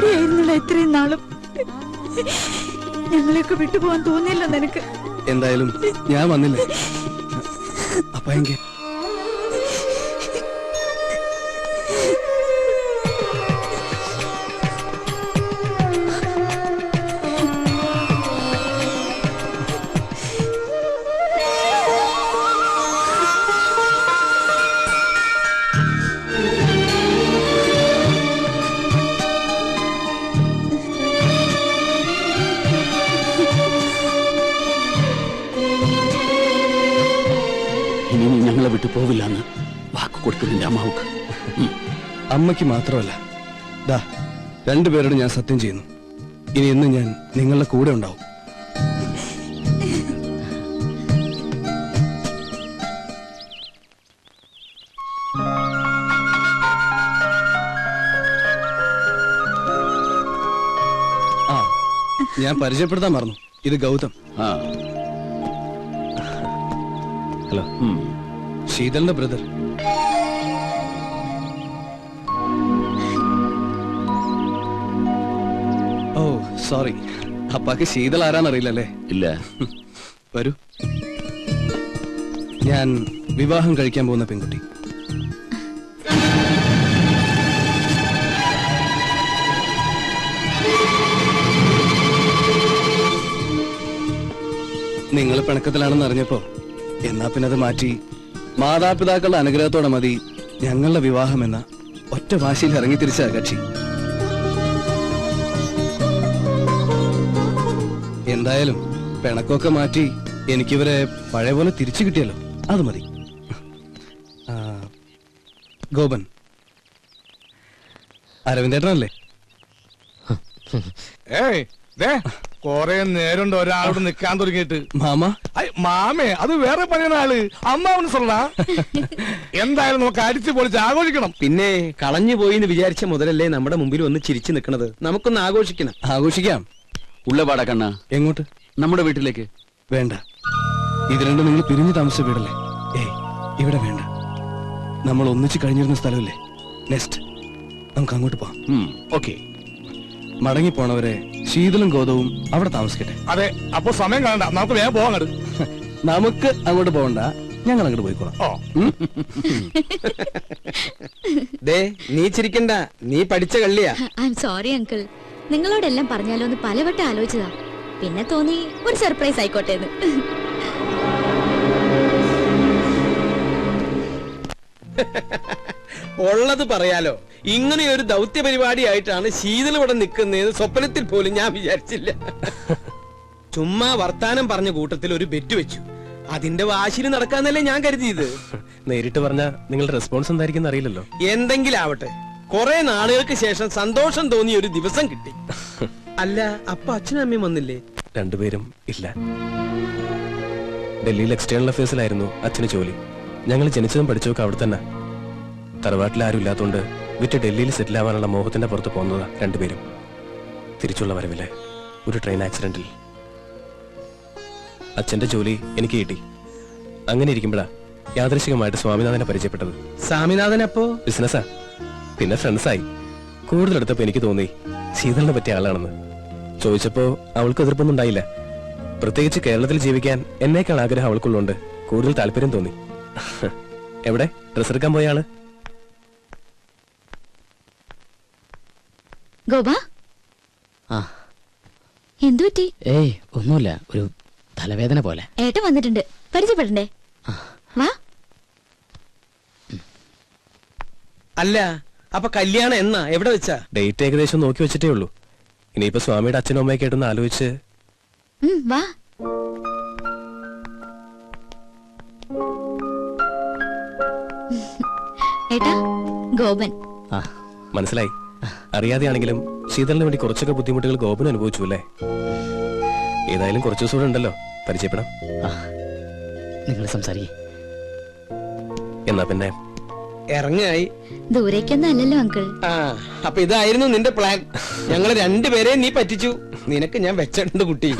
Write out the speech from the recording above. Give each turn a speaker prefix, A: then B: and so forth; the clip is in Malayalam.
A: കൂടിയായിരുന്നില്ല ഇത്രയും നാളും. ഞങ്ങളെയൊക്കെ വിട്ടുപോകാൻ തോന്നിയില്ല നിനക്ക്.
B: എന്തായാലും ഞാൻ വന്നില്ലേ അപ്പൊ എങ്കിൽ
C: ഞങ്ങളെ വിട്ടു പോവില്ലെന്ന് വാക്ക് കൊടുക്കുന്നുണ്ട് അമ്മാവുക്ക്.
B: അമ്മയ്ക്ക് മാത്രമല്ല, ദാ രണ്ടുപേരോട് ഞാൻ സത്യം ചെയ്യുന്നു, ഇനി എന്ന് ഞാൻ നിങ്ങളുടെ കൂടെ ഉണ്ടാവും. ആ, ഞാൻ പരിചയപ്പെടുത്താൻ മറന്നു. ഇത് ഗൗതം. ഹലോ, ശീതലിന്റെ ബ്രദർ. ഓ സോറി, അപ്പാക്ക് ശീതൾ ആരാന്നറിയില്ലല്ലേ?
C: ഇല്ല.
B: വരൂ. ഞാൻ വിവാഹം കഴിക്കാൻ പോകുന്ന പെൺകുട്ടി. നിങ്ങൾ പിണക്കത്തിലാണെന്ന് അറിഞ്ഞപ്പോ എന്നാ പിന്നെ അത് മാറ്റി മാതാപിതാക്കളുടെ അനുഗ്രഹത്തോടെ മതി ഞങ്ങളുടെ വിവാഹം എന്ന ഒറ്റ വാശിയിൽ ഇറങ്ങി തിരിച്ച കക്ഷി. എന്തായാലും പിണക്കൊക്കെ മാറ്റി എനിക്കിവരെ പഴയ പോലെ തിരിച്ചു കിട്ടിയല്ലോ, അത് മതി. ഗോപൻ, അരവിന്ദേട്ടനല്ലേ?
D: കൊറേ നേരം ഒരാളോട് നിക്കാൻ തുടങ്ങിയിട്ട്.
B: മാമ?
D: മാമേ, അത് വേറെ പറയുന്ന ആള്. അമ്മാവന് சொல்றா. എന്തായാലും നമുക്ക് അടിച്ചു പൊളിച്ച് ആഘോഷിക്കണം.
E: പിന്നെ കളഞ്ഞു പോയി എന്ന് വിചാരിച്ച മുതലല്ലേ നമ്മുടെ മുമ്പിൽ വന്ന് ചിരിച്ചു നിൽക്കുന്നത്. നമുക്കൊന്ന് ആഘോഷിക്കണം.
B: ആഘോഷിക്കാം.
C: ഉള്ളപാടാ കണ്ണ.
B: എങ്ങോട്ട്?
C: നമ്മുടെ വീട്ടിലേക്ക്.
B: വേണ്ട, ഇത് രണ്ടും നിങ്ങൾ പിരിഞ്ഞു താമസിച്ച വീടല്ലേ? ഏയ്, ഇവിടെ വേണ്ട. നമ്മൾ ഒന്നിച്ച് കഴിഞ്ഞിരുന്ന സ്ഥലമല്ലേ? നെക്സ്റ്റ് നമുക്ക് അങ്ങോട്ട് പോവാം.
C: ഓക്കെ.
B: മടങ്ങിപ്പോണവരെ ശീതളും ഗോതവും അവിടെ താമസിക്കട്ടെ.
D: അതെ, അപ്പൊ സമയം കാണണ്ട, നമുക്ക് വേഗം പോവാൻ.
B: നമുക്ക് അങ്ങോട്ട് പോകണ്ട, ഞങ്ങൾ അങ്ങോട്ട് പോയിക്കോളാം.
E: നീ ചിരിക്കണ്ട, നീ പഠിച്ച കള്ളിയാ.
A: ഐ എം സോറി അങ്കിൾ, നിങ്ങളോടെല്ലാം പറഞ്ഞാലോ എന്ന് പലവട്ടം ആലോചിച്ചതാ. പിന്നെ തോന്നി ഒരു സർപ്രൈസ് ആയിക്കോട്ടെ എന്ന്.
E: ഉള്ളത് പറയാലോ, ഇങ്ങനെ ഒരു ദൗത്യ പരിപാടിയായിട്ടാണ് ശീതൾ ഇവിടെ നിൽക്കുന്നതെന്ന് സ്വപ്നത്തിൽ പോലും ഞാൻ വിചാരിച്ചില്ല. ചുമ്മാ വർത്താനം പറഞ്ഞ കൂട്ടത്തിൽ ഒരു ബെറ്റ് വെച്ചു. അതിന്റെ വാശിയിൽ നടക്കാന്നല്ലേ ഞാൻ കരുതിയത്.
B: നേരിട്ട് പറഞ്ഞ നിങ്ങളുടെ റെസ്പോൺസ് എന്തായിരിക്കും അറിയില്ലല്ലോ.
E: എന്തെങ്കിലും ആവട്ടെ, കുറെ നാളുകൾക്ക് ശേഷം സന്തോഷം തോന്നിയ ഒരു ദിവസം കിട്ടി. അല്ല, അപ്പൊ അച്ഛനും അമ്മയും വന്നില്ലേ?
B: രണ്ടുപേരും ഇല്ല. ഡൽഹിയിൽ എക്സ്റ്റേണൽ അഫയേഴ്സിലായിരുന്നു അച്ഛന് ജോലി. ഞങ്ങൾ ജനിച്ചതും പഠിച്ചതൊക്കെ അവിടെ തന്നെ. തറവാട്ടിൽ ആരും ഇല്ലാത്തതുകൊണ്ട് വിറ്റ് ഡൽഹിയിൽ സെറ്റിൽ ആവാനുള്ള മോഹത്തിന്റെ പുറത്ത് പോകുന്നതാ രണ്ടുപേരും. തിരിച്ചുള്ള വരവിലെ ഒരു ട്രെയിൻ ആക്സിഡന്റിൽ അച്ഛന്റെ ജോലി എനിക്ക് കിട്ടി. അങ്ങനെ ഇരിക്കുമ്പോഴാ യാദൃശികമായിട്ട് സ്വാമിനാഥനെ പരിചയപ്പെട്ടത്.
E: സ്വാമിനാഥൻ അപ്പോ
B: ബിസിനസ്സാ, പിന്നെ ഫ്രണ്ട്സായി. കൂടുതലെടുത്തപ്പോ എനിക്ക് തോന്നി ശീതളിനെ പറ്റിയ ആളാണെന്ന്. ചോദിച്ചപ്പോ അവൾക്ക് എതിർപ്പൊന്നും ഉണ്ടായില്ല. പ്രത്യേകിച്ച് കേരളത്തിൽ ജീവിക്കാൻ എന്നേക്കാൾ ആഗ്രഹം അവൾക്കുള്ളതുകൊണ്ട് കൂടുതൽ താല്പര്യം തോന്നി. എവിടെ ഡ്രസ് എടുക്കാൻ പോയ ആള്?
A: ഗോപാ, എന്തു പറ്റി?
C: ഏയ് ഒന്നുമില്ല, ഒരു തലവേദന പോലെ.
A: ഏട്ടൻ വന്നിട്ടുണ്ട്, പരിചയപ്പെടണ്ടേ? വാ.
E: അല്ല, അപ്പൊ കല്യാണം എന്നാ, എവിടെ വെച്ചാ?
B: ഡേറ്റ് ഏകദേശം നോക്കി വെച്ചിട്ടേ ഉള്ളൂ. ഇനിയിപ്പോ സ്വാമിയുടെ അച്ഛനും അമ്മയൊക്കെ ആയിട്ടൊന്ന് ആലോചിച്ച്.
A: വാ. ഏട്ടാ, ഗോപൻ.
B: മനസ്സിലായി. അറിയാതെയാണെങ്കിലും ശീതളിന് വേണ്ടി കുറച്ചൊക്കെ ബുദ്ധിമുട്ടുകൾ ഗോപൻ അനുഭവിച്ചു അല്ലേ? ഏതായാലും കുറച്ചു ദിവസം ഉണ്ടല്ലോ, പരിചയപ്പെടാം.
C: നിങ്ങൾ സംസാരിക്കേ.
B: എന്നാ പിന്നെ
E: ഇറങ്ങായി.
A: ദൂരേക്കൊന്നും അല്ലല്ലോ അങ്കിൾ.
E: അപ്പൊ ഇതായിരുന്നു നിന്റെ പ്ലാൻ. ഞങ്ങള് രണ്ടുപേരെയും നീ പറ്റിച്ചു. നിനക്ക് ഞാൻ വെച്ചിട്ടുണ്ട് കുട്ടി.